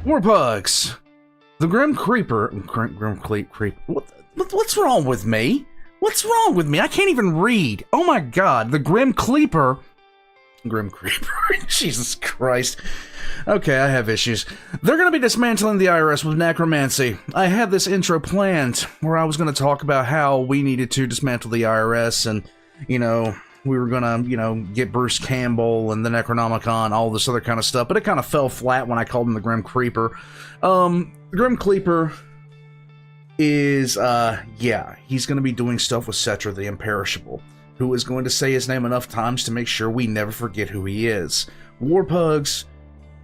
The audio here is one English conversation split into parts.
Warpugs! The Grim Creeper... Grim Kleaper... What's wrong with me? What's wrong with me? I can't even read. Oh my god, the Grim Kleaper... Grim Creeper. Jesus Christ. Okay, I have issues. They're going to be dismantling the IRS with Necromancy. I had this intro planned where I was going to talk about how we needed to dismantle the IRS and, you know, we were going to, you know, get Bruce Campbell and the Necronomicon, all this other kind of stuff, but it kind of fell flat when I called him the Grim Creeper. Grim Kleaper is, yeah, he's going to be doing stuff with Cetra the Imperishable, who is going to say his name enough times to make sure we never forget who he is. Warpugs,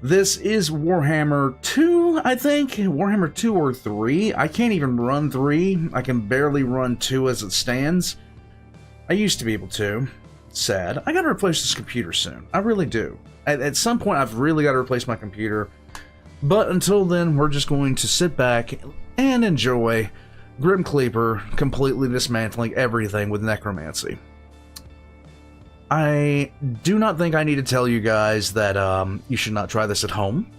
this is Warhammer 2, I think? Warhammer 2 or 3? I can't even run 3. I can barely run 2 as it stands. I used to be able to. Sad. I gotta replace this computer soon. I really do. At some point, I've really got to replace my computer. But until then, we're just going to sit back and enjoy Grim Kleaper completely dismantling everything with Necromancy. I do not think I need to tell you guys that you should not try this at home.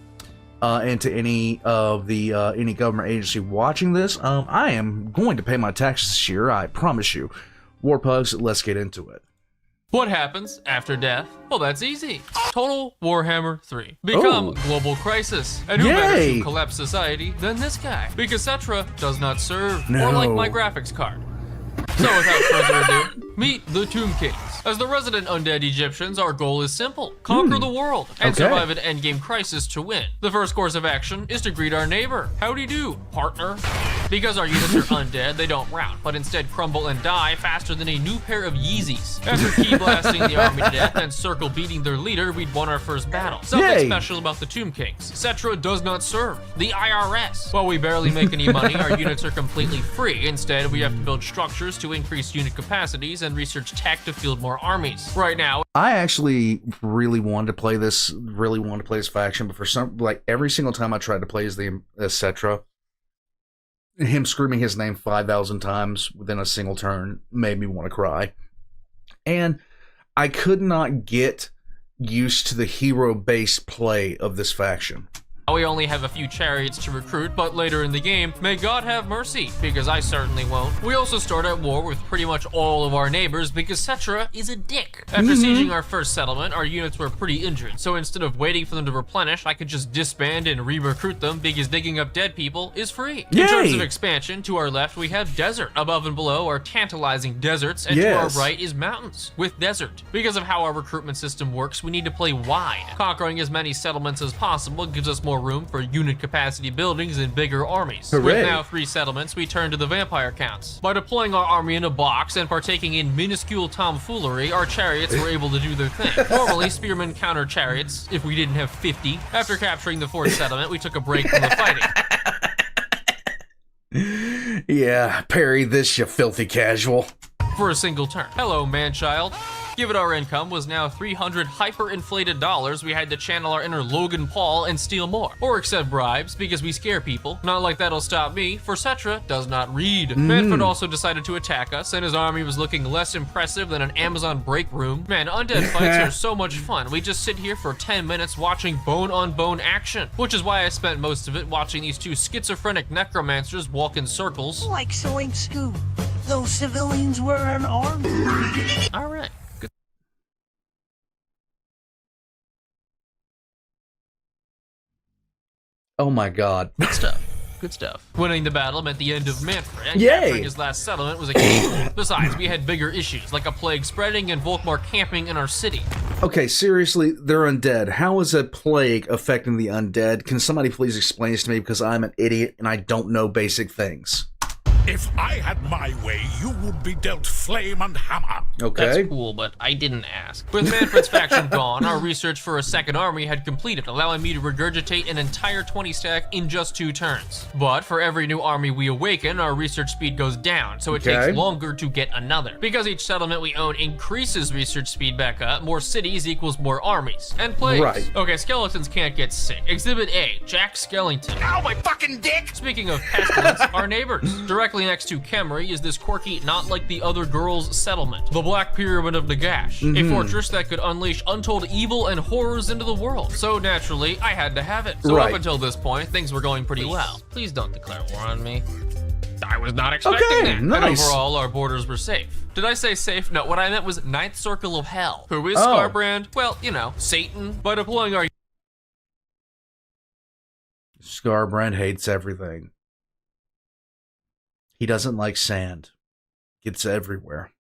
And to any of the any government agency watching this, I am going to pay my taxes this year, I promise you. Warpugs, let's get into it. What happens after death? Well, that's easy. Total Warhammer 3. Become global crisis. And who better to collapse society than this guy? Because Cetra does not serve, or like my graphics card. So without further ado, meet the Tomb Kings. As the resident undead Egyptians, our goal is simple. Conquer the world and survive an endgame crisis to win. The first course of action is to greet our neighbor. Howdy do, partner. Because our units are undead, they don't rout, but instead crumble and die faster than a new pair of Yeezys. After key blasting the army to death and circle beating their leader, we'd won our first battle. Something special about the Tomb Kings. Cetra does not serve the IRS. While we barely make any money, our units are completely free. Instead, we have to build structures to increase unit capacities and research tech to field more armies. Right now, I actually really wanted to play this faction, but for some, like, every single time I tried to play as Cetra, him screaming his name 5,000 times within a single turn made me want to cry. And I could not get used to the hero-based play of this faction. we only have a few chariots to recruit, but later in the game, may God have mercy, because I certainly won't. We also start at war with pretty much all of our neighbors because Cetra is a dick. After sieging our first settlement, our units were pretty injured, so instead of waiting for them to replenish, I could just disband and re-recruit them because digging up dead people is free. In terms of expansion, to our left we have desert. Above and below are tantalizing deserts, and to our right is mountains with desert. Because of how our recruitment system works, we need to play wide. Conquering as many settlements as possible gives us more room for unit capacity buildings and bigger armies. With now 3 settlements, we turn to the vampire counts. By deploying our army in a box and partaking in minuscule tomfoolery, our chariots were able to do their thing. Normally, spearmen counter chariots if we didn't have 50. After capturing the 4th settlement, we took a break from the fighting. Yeah, parry this, you filthy casual. For a single turn. Hello, man-child. Given our income was now 300 hyper-inflated dollars, we had to channel our inner Logan Paul and steal more. Or accept bribes, because we scare people. Not like that'll stop me, for Cetra does not read. Manfred also decided to attack us, and his army was looking less impressive than an Amazon break room. Man, undead fights are so much fun. We just sit here for 10 minutes watching bone-on-bone action. Which is why I spent most of it watching these 2 schizophrenic necromancers walk in circles. Like Soink Scoop. Those civilians were unarmed. Alright. Oh my god. Good stuff. Good stuff. Winning the battle meant the end of Manfred, and capturing his last settlement was a key. Besides, we had bigger issues, like a plague spreading and Volkmar camping in our city. Okay, seriously, they're undead. How is a plague affecting the undead? Can somebody please explain this to me, because I'm an idiot and I don't know basic things. If I had my way, you would be dealt flame and hammer. Okay. That's cool, but I didn't ask. With Manfred's faction gone, our research for a second army had completed, allowing me to regurgitate an entire 20 stack in just 2 turns. But for every new army we awaken, our research speed goes down, so it takes longer to get another. Because each settlement we own increases research speed back up, more cities equals more armies. And plagues. Okay, skeletons can't get sick. Exhibit A, Jack Skellington. Ow, my fucking dick! Speaking of pestilence, our neighbors. Directly Directly next to Kemri is this quirky, not like the other girls settlement, the Black Pyramid of Nagash, a fortress that could unleash untold evil and horrors into the world. So naturally, I had to have it. So up until this point, things were going pretty well. Please don't declare war on me. I was not expecting that. Nice. And overall, our borders were safe. Did I say safe? No, what I meant was Ninth Circle of Hell. Who is Scarbrand? Well, you know, Satan. By deploying our Scarbrand hates everything. He doesn't like sand. It's everywhere.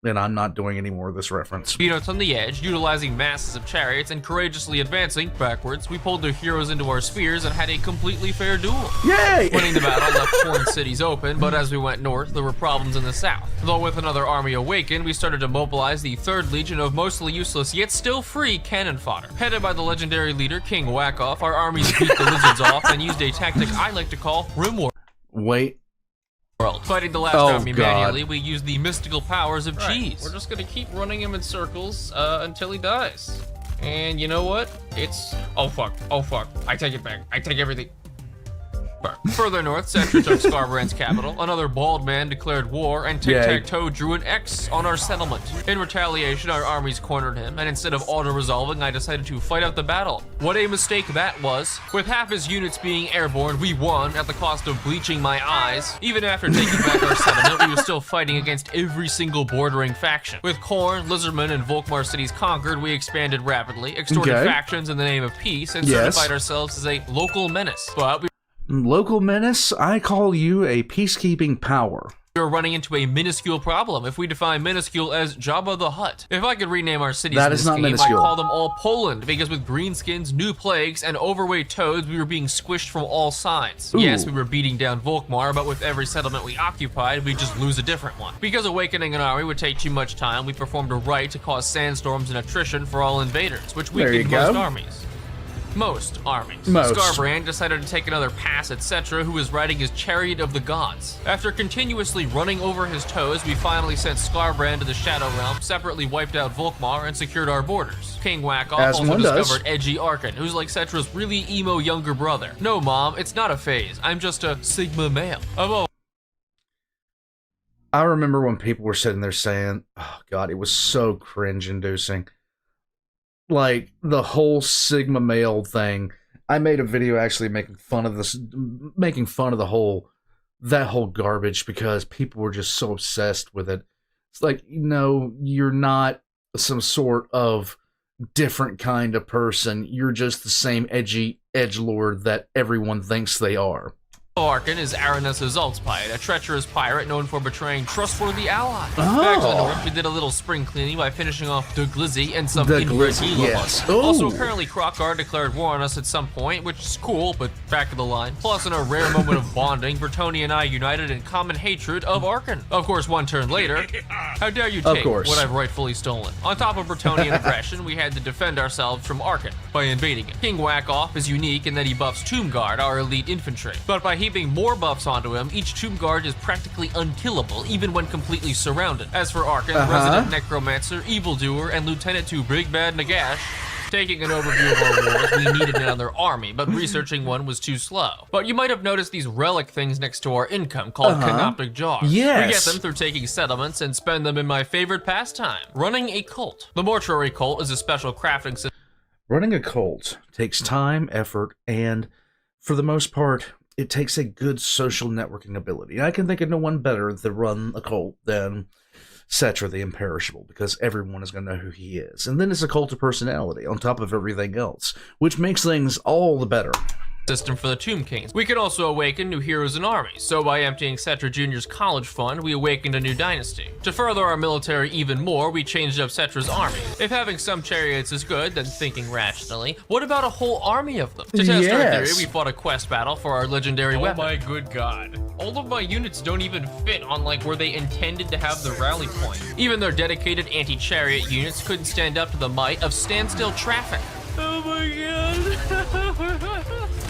And I'm not doing any more of this reference. units on the edge, utilizing masses of chariots and courageously advancing backwards, we pulled their heroes into our spears and had a completely fair duel. Yay! Winning the battle left foreign cities open, but as we went north, there were problems in the south. Though with another army awakened, we started to mobilize the 3rd Legion of mostly useless yet still free cannon fodder. Headed by the legendary leader King Whack-Off, our armies beat the lizards off and used a tactic I like to call Rim War. Wait. Fighting the last army manually, we used the mystical powers of cheese. We're just gonna keep running him in circles until he dies. And you know what? It's... oh fuck, I take it back. I take everything. Further north, Cetra took Scarbrand's capital. Another bald man declared war, and Tic-Tac-Toe drew an X on our settlement. In retaliation, our armies cornered him, and instead of auto-resolving, I decided to fight out the battle. What a mistake that was. With half his units being airborne, we won at the cost of bleaching my eyes. Even after taking back our settlement, we were still fighting against every single bordering faction. With Khorne, Lizardman, and Volkmar cities conquered, we expanded rapidly, extorted factions in the name of peace, and certified ourselves as a local menace. But we Local menace, I call you a peacekeeping power. We're running into a minuscule problem if we define minuscule as Jabba the Hutt. If I could rename our cities in this game, I'd call them all Poland, because with greenskins, new plagues, and overweight toads, we were being squished from all sides. Yes, we were beating down Volkmar, but with every settlement we occupied, we'd just lose a different one. Because awakening an army would take too much time, we performed a rite to cause sandstorms and attrition for all invaders, which weakened most armies. Most armies. Scarbrand decided to take another pass at Cetra, who was riding his Chariot of the Gods. After continuously running over his toes, we finally sent Scarbrand to the Shadow Realm, separately wiped out Volkmar, and secured our borders. King Whack-Off also discovered edgy Arkan, who's like Cetra's really emo younger brother. No, Mom, it's not a phase. I'm just a Sigma male. I remember when people were sitting there saying, oh god, it was so cringe-inducing. Like, the whole Sigma male thing. I made a video actually making fun of that whole garbage, because people were just so obsessed with it. It's like, no, you're not some sort of different kind of person. You're just the same edgy edgelord that everyone thinks they are. Arkan is Aranessa's Altspite, a treacherous pirate known for betraying trustworthy allies. Back to the north, we did a little spring cleaning by finishing off the Glizzy and some Glizzy. Also, apparently Krokkar declared war on us at some point, which is cool, but back of the line. Plus, in a rare moment of bonding, Bertoni and I united in common hatred of Arkan. Of course, one turn later, how dare you take what I've rightfully stolen? On top of Bertonian aggression, we had to defend ourselves from Arkan by invading it. King Whack-Off is unique in that he buffs Tomb Guard, our elite infantry. But by heaping more buffs onto him, each Tomb Guard is practically unkillable, even when completely surrounded. As for Arkan, resident Necromancer, Evildoer, and Lieutenant to Big Bad Nagash, taking an overview of our wars, we needed another army, but researching one was too slow. But you might have noticed these relic things next to our income called Canoptic Jars. We get them through taking settlements and spend them in my favorite pastime, running a cult. The Mortuary Cult is a special crafting system. Running a cult takes time, effort, and, for the most part, it takes a good social networking ability. I can think of no one better to run a cult than Cetra the Imperishable, because everyone is going to know who he is. And then it's a cult of personality on top of everything else, which makes things all the better. System for the Tomb Kings. We could also awaken new heroes and armies, so by emptying Cetra Jr.'s college fund, we awakened a new dynasty. To further our military even more, we changed up Cetra's army. If having some chariots is good, then thinking rationally, what about a whole army of them? To test our theory, we fought a quest battle for our legendary weapon. Oh my good god. All of my units don't even fit on like where they intended to have the rally point. Even their dedicated anti-chariot units couldn't stand up to the might of standstill traffic. Oh my god.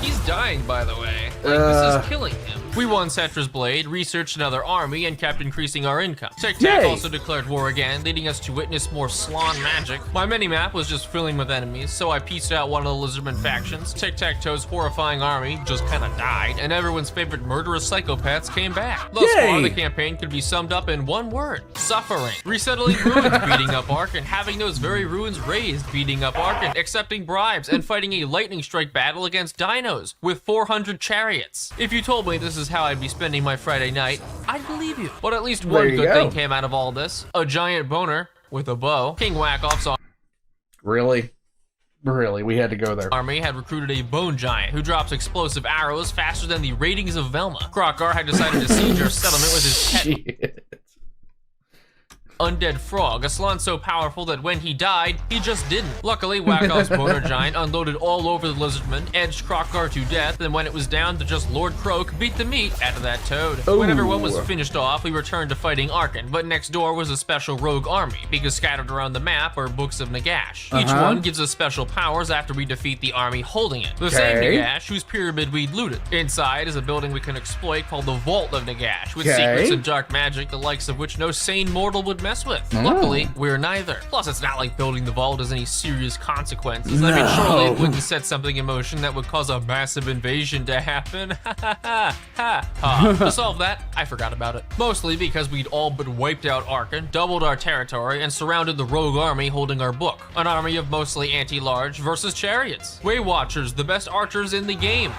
He's dying, by the way. This is killing him. We won Cetra's Blade, researched another army, and kept increasing our income. Tic-Tac also declared war again, leading us to witness more Slon magic. My mini-map was just filling with enemies, so I pieced out one of the Lizardman factions. Tic-Tac-Toe's horrifying army just kinda died, and everyone's favorite murderous psychopaths came back. Thus far, the campaign could be summed up in one word: suffering. Resettling ruins, beating up Ark, and having those very ruins raised, beating up Ark, and accepting bribes, and fighting a lightning strike battle against dinos with 400 chariots. If you told me this is how I'd be spending my Friday night, I'd believe you. But at least one good thing came out of all this: a giant boner with a bow. King Whack-Off's Really? Really? We had to go there. army had recruited a bone giant who drops explosive arrows faster than the ratings of Velma. Krokar had decided to siege our settlement with his pet Shit. undead frog, a Slon so powerful that when he died, he just didn't. Luckily, Whack-Off's boner giant unloaded all over the Lizardman, edged Krokar to death, and when it was down to just Lord Croak, beat the meat out of that toad. When everyone was finished off, we returned to fighting Arkan, but next door was a special rogue army, because scattered around the map are books of Nagash. Each one gives us special powers after we defeat the army holding it. The same Nagash whose pyramid we'd looted. Inside is a building we can exploit called the Vault of Nagash, with secrets and dark magic, the likes of which no sane mortal would mess with. Luckily, we're neither. Plus, it's not like building the vault has any serious consequences. I mean, surely it wouldn't set something in motion that would cause a massive invasion to happen. To solve that, I forgot about it. Mostly because we'd all but wiped out Arkan, doubled our territory, and surrounded the rogue army holding our book. An army of mostly anti-large versus chariots. Way Watchers, the best archers in the game.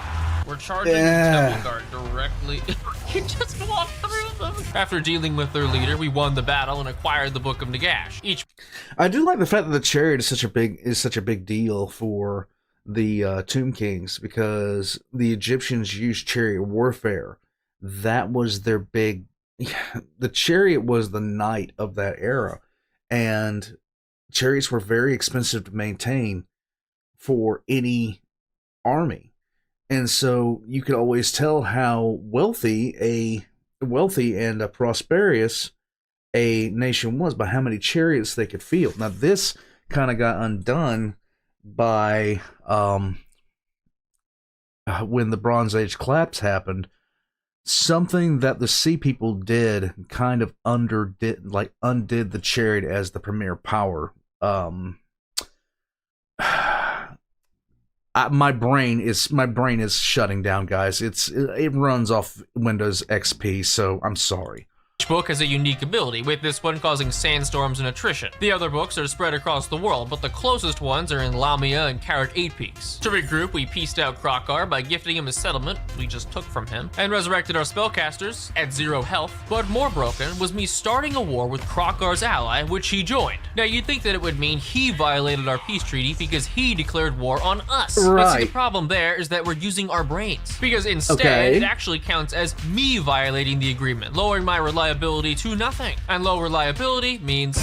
We're charging the Temple Guard directly. You just walk through them. After dealing with their leader, we won the battle and acquired the Book of Nagash. I do like the fact that the chariot is such a big deal for the Tomb Kings, because the Egyptians used chariot warfare. That was their big. The chariot was the knight of that era, and chariots were very expensive to maintain for any army. And so you could always tell how wealthy and prosperous a nation was by how many chariots they could field. Now this kind of got undone by when the Bronze Age collapse happened. Something that the Sea People did kind of undid the chariot as the premier power. My brain is shutting down, guys. It runs off Windows XP, so I'm sorry. Each book has a unique ability, with this one causing sandstorms and attrition. The other books are spread across the world, but the closest ones are in Lamia and Carrot 8 Peaks. To regroup, we pieced out Krokar by gifting him a settlement we just took from him, and resurrected our spellcasters at 0 health. But more broken was me starting a war with Krokar's ally, which he joined. Now you'd think that it would mean he violated our peace treaty because he declared war on us. Right. But see, the problem there is that we're using our brains, because instead it actually counts as me violating the agreement, lowering my reliability to nothing. And low reliability means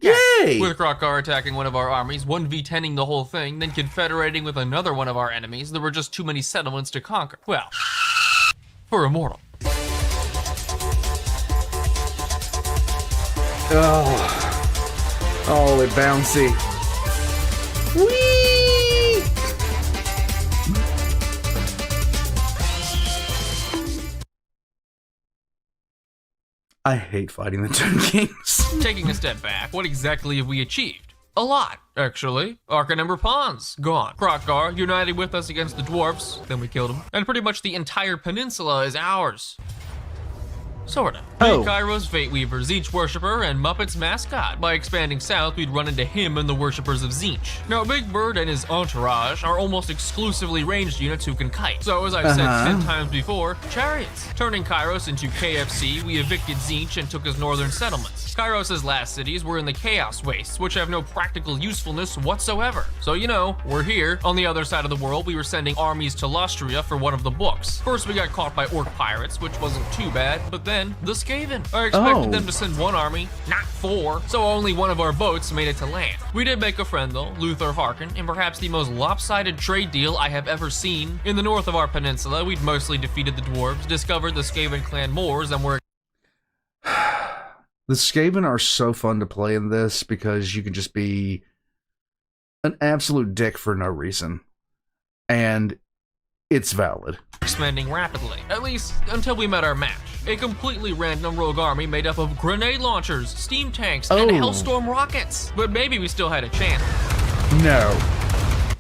yay! With Krokar attacking one of our armies, 1v10ing the whole thing, then confederating with another one of our enemies, there were just too many settlements to conquer. Well, for a mortal. Oh, they're bouncy. Whee! I hate fighting the Tomb Kings. Taking a step back, what exactly have we achieved? A lot, actually. Arkan and Rapun's gone. Krokar united with us against the dwarfs, then we killed him. And pretty much the entire peninsula is ours. Sorta. Big Kairos Fate Weaver, Tzeentch Worshipper, and Muppets mascot. By expanding south, we'd run into him and the worshippers of Tzeentch. Now, Big Bird and his entourage are almost exclusively ranged units who can kite. So, as I've said 10 times before, chariots. Turning Kairos into KFC, we evicted Tzeentch and took his northern settlements. Kairos' last cities were in the Chaos Wastes, which have no practical usefulness whatsoever. So, you know, we're here. On the other side of the world, we were sending armies to Lustria for one of the books. First, we got caught by orc pirates, which wasn't too bad, but then the Skaven. I expected them to send one army, not 4, so only one of our boats made it to land. We did make a friend though, Luther Harkin, in perhaps the most lopsided trade deal I have ever seen. In the north of our peninsula, we'd mostly defeated the dwarves, discovered the Skaven clan moors, and were The Skaven are so fun to play in this because you can just be an absolute dick for no reason. And it's valid. expanding rapidly, at least until we met our match. A completely random rogue army made up of grenade launchers, steam tanks, and Hellstorm rockets. But maybe we still had a chance. No.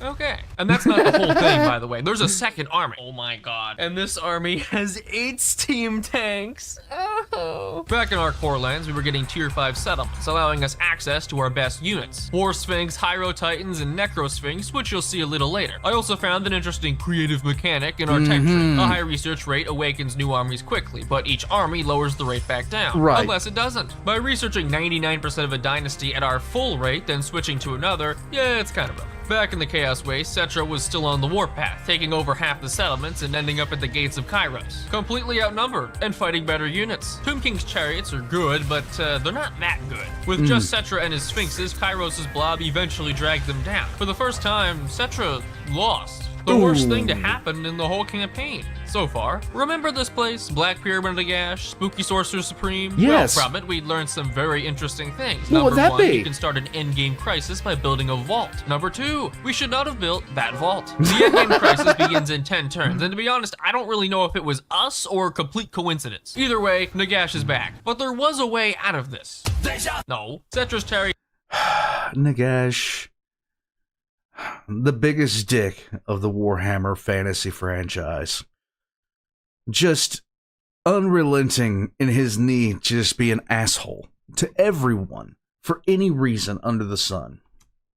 Okay. And that's not the whole thing, by the way. There's a second army. Oh my god. And this army has 8 steam tanks. Oh. Back in our core lands, we were getting tier 5 settlements, allowing us access to our best units. War Sphinx, Hyro Titans, and Necro Sphinx, which you'll see a little later. I also found an interesting creative mechanic in our tech tree. A high research rate awakens new armies quickly, but each army lowers the rate back down. Right. Unless it doesn't. By researching 99% of a dynasty at our full rate, then switching to another, yeah, it's kind of rough. Back in the Chaos Waste, Cetra was still on the warpath, taking over half the settlements and ending up at the gates of Kairos. Completely outnumbered, and fighting better units. Tomb King's chariots are good, but they're not that good. With just Cetra and his Sphinxes, Kairos' blob eventually dragged them down. For the first time, Cetra lost. The worst thing to happen in the whole campaign so far. Remember this place? Black Pyramid of Gash, Spooky Sorcerer Supreme? Yes. Well, from it, we learned some very interesting things. What would that Number 1, be? you can start an endgame crisis by building a vault. Number 2, we should not have built that vault. The endgame crisis begins in 10 turns, and to be honest, I don't really know if it was us or a complete coincidence. Either way, Nagash is back. But there was a way out of this. No. Cetra's chariot. Nagash. The biggest dick of the Warhammer fantasy franchise. Just unrelenting in his need to just be an asshole to everyone for any reason under the sun.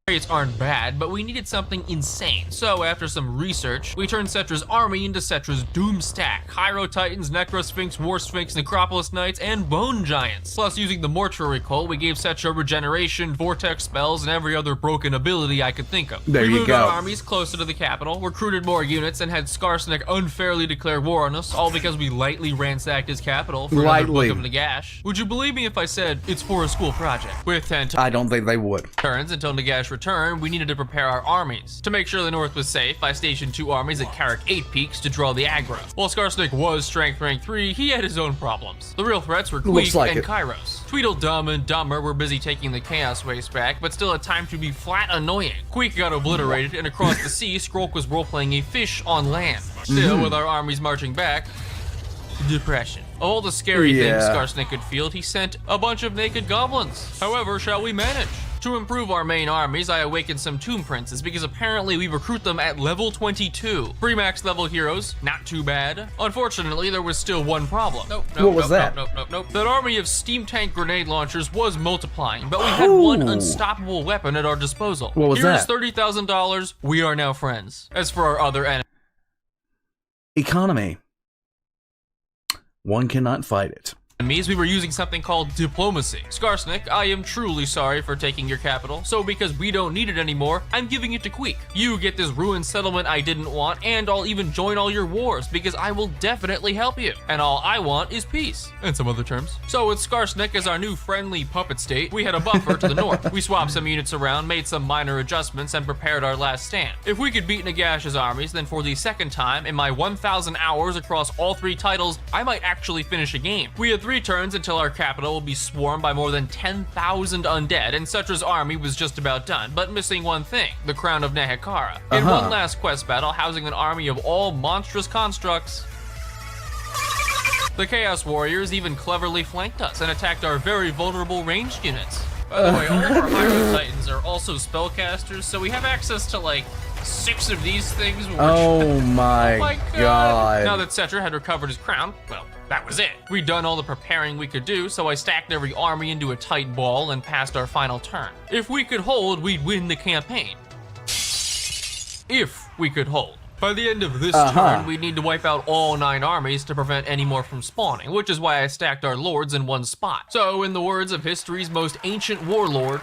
Chariots aren't bad, but we needed something insane. So after some research, we turned Cetra's army into Cetra's Doom Stack. Hyro Titans, Necro Sphinx, War Sphinx, Necropolis Knights, and Bone Giants. Plus, using the Mortuary Cult, we gave Cetra regeneration, vortex spells, and every other broken ability I could think of. There we you moved go. our armies closer to the capital, recruited more units, and had Skarsnik unfairly declare war on us, all because we lightly ransacked his capital for another Lightly. book of Nagash. Would you believe me if I said it's for a school project? With 10 I don't think they would. turns until Nagash returned, we needed to prepare our armies. To make sure the north was safe, I stationed 2 armies at Carrick 8 Peaks to draw the aggro. While Skarsnik was strength rank 3, he had his own problems. The real threats were Looks Queek like and it. Kairos. Tweedledum and Dumber were busy taking the Chaos Waste back, but still had time to be flat annoying. Queek got obliterated, and across the sea, Skrulk was roleplaying a fish on land. Still, with our armies marching back, depression. Of all the scary things Yeah. Skarsnik could field, he sent a bunch of naked goblins. However, shall we manage? To improve our main armies, I awakened some Tomb Princes because apparently we recruit them at level 22. Pre-max level heroes, not too bad. Unfortunately, there was still one problem. What was that? Nope. That army of steam tank grenade launchers was multiplying, but we had one unstoppable weapon at our disposal. What was Here's that? $30,000. We are now friends. As for our other enemies, Economy. One cannot fight it. we were using something called diplomacy. Skarsnik, I am truly sorry for taking your capital, so because we don't need it anymore, I'm giving it to Queek. You get this ruined settlement I didn't want, and I'll even join all your wars, because I will definitely help you. And all I want is peace, and some other terms. So with Skarsnik as our new friendly puppet state, we had a buffer to the north. We swapped some units around, made some minor adjustments, and prepared our last stand. If we could beat Nagash's armies, then for the second time in my 1,000 hours across all 3 titles, I might actually finish a game. We had 3 turns until our capital will be swarmed by more than 10,000 undead, and Cetra's army was just about done, but missing one thing, the crown of Nehekara. In one last quest battle, housing an army of all monstrous constructs, the Chaos Warriors even cleverly flanked us and attacked our very vulnerable ranged units. By the way, all of our Hyro Titans are also spellcasters, so we have access to like 6 of these things. When we're Oh my, Oh my god. Now that Cetra had recovered his crown, well, that was it. We'd done all the preparing we could do, so I stacked every army into a tight ball and passed our final turn. If we could hold, we'd win the campaign. If we could hold. By the end of this turn, we'd need to wipe out all 9 armies to prevent any more from spawning, which is why I stacked our lords in one spot. So, in the words of history's most ancient warlord,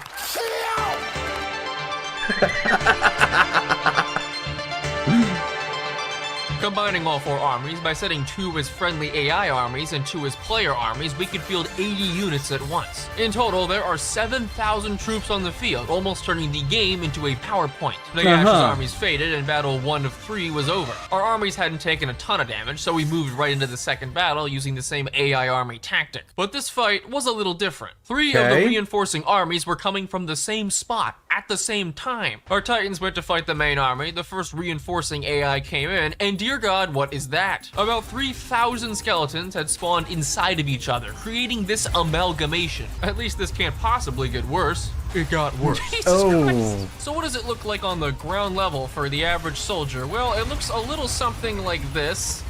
combining all 4 armies by setting 2 as friendly AI armies and 2 as player armies, we could field 80 units at once. In total, there are 7,000 troops on the field, almost turning the game into a PowerPoint. Nagash's armies faded and battle 1 of 3 was over. Our armies hadn't taken a ton of damage, so we moved right into the second battle using the same AI army tactic. But this fight was a little different. 3 of the reinforcing armies were coming from the same spot at the same time. Our Titans went to fight the main army, the first reinforcing AI came in, and dear Dear God, what is that? About 3,000 skeletons had spawned inside of each other, creating this amalgamation. At least this can't possibly get worse. It got worse. Jesus Christ. So what does it look like on the ground level for the average soldier? Well, it looks a little something like this.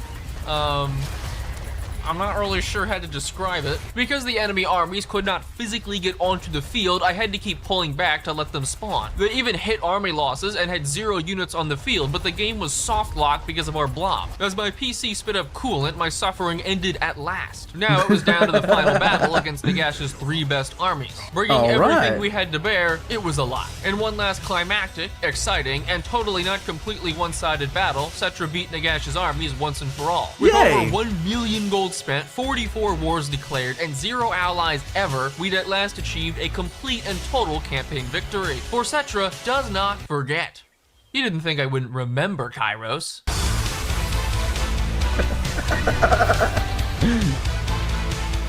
I'm not really sure how to describe it. Because the enemy armies could not physically get onto the field, I had to keep pulling back to let them spawn. They even hit army losses and had 0 units on the field, but the game was soft locked because of our blob. As my PC spit up coolant, my suffering ended at last. Now it was down to the final battle against Nagash's 3 best armies. Bringing everything we had to bear, it was a lot. In one last climactic, exciting, and totally not completely one-sided battle, Cetra beat Nagash's armies once and for all. With over 1 million gold spent, 44 wars declared, and 0 allies ever, we'd at last achieved a complete and total campaign victory. For Cetra does not forget. You didn't think I wouldn't remember, Kairos.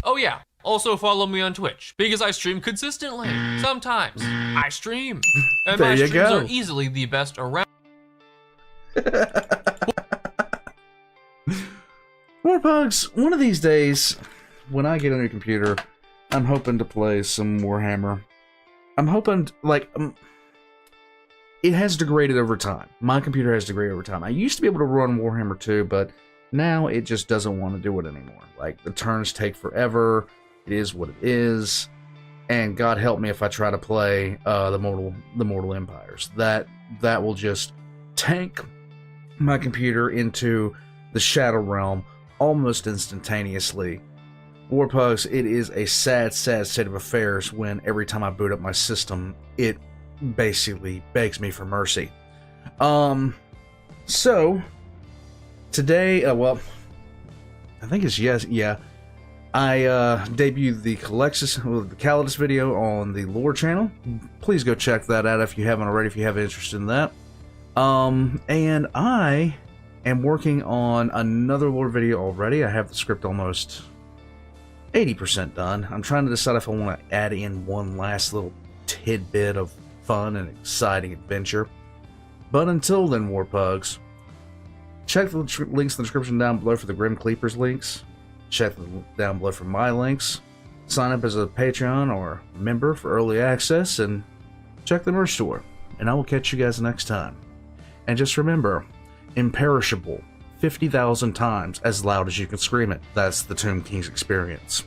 Oh yeah, also follow me on Twitch, because I stream consistently. Sometimes, I stream. And my streams are easily the best around. Warbugs, one of these days, when I get a new computer, I'm hoping to play some Warhammer. I'm hoping, it has degraded over time. My computer has degraded over time. I used to be able to run Warhammer 2, but now it just doesn't want to do it anymore. Like, the turns take forever, it is what it is, and God help me if I try to play the Mortal Empires. That will just tank my computer into the Shadow Realm almost instantaneously. Warpugs, it is a sad, sad state of affairs when every time I boot up my system, it basically begs me for mercy. So, today, I think it's I debuted the Calidus video on the lore channel. Please go check that out if you haven't already, if you have interest in that. And I am working on another lore video already. I have the script almost 80% done. I'm trying to decide if I want to add in one last little tidbit of fun and exciting adventure. But until then, Warpugs, check the links in the description down below for the Grim Kleaper's links. Check down below for my links. Sign up as a Patreon or member for early access, and check the merch store. And I will catch you guys next time. And just remember, imperishable, 50,000 times as loud as you can scream it. That's the Tomb King's experience.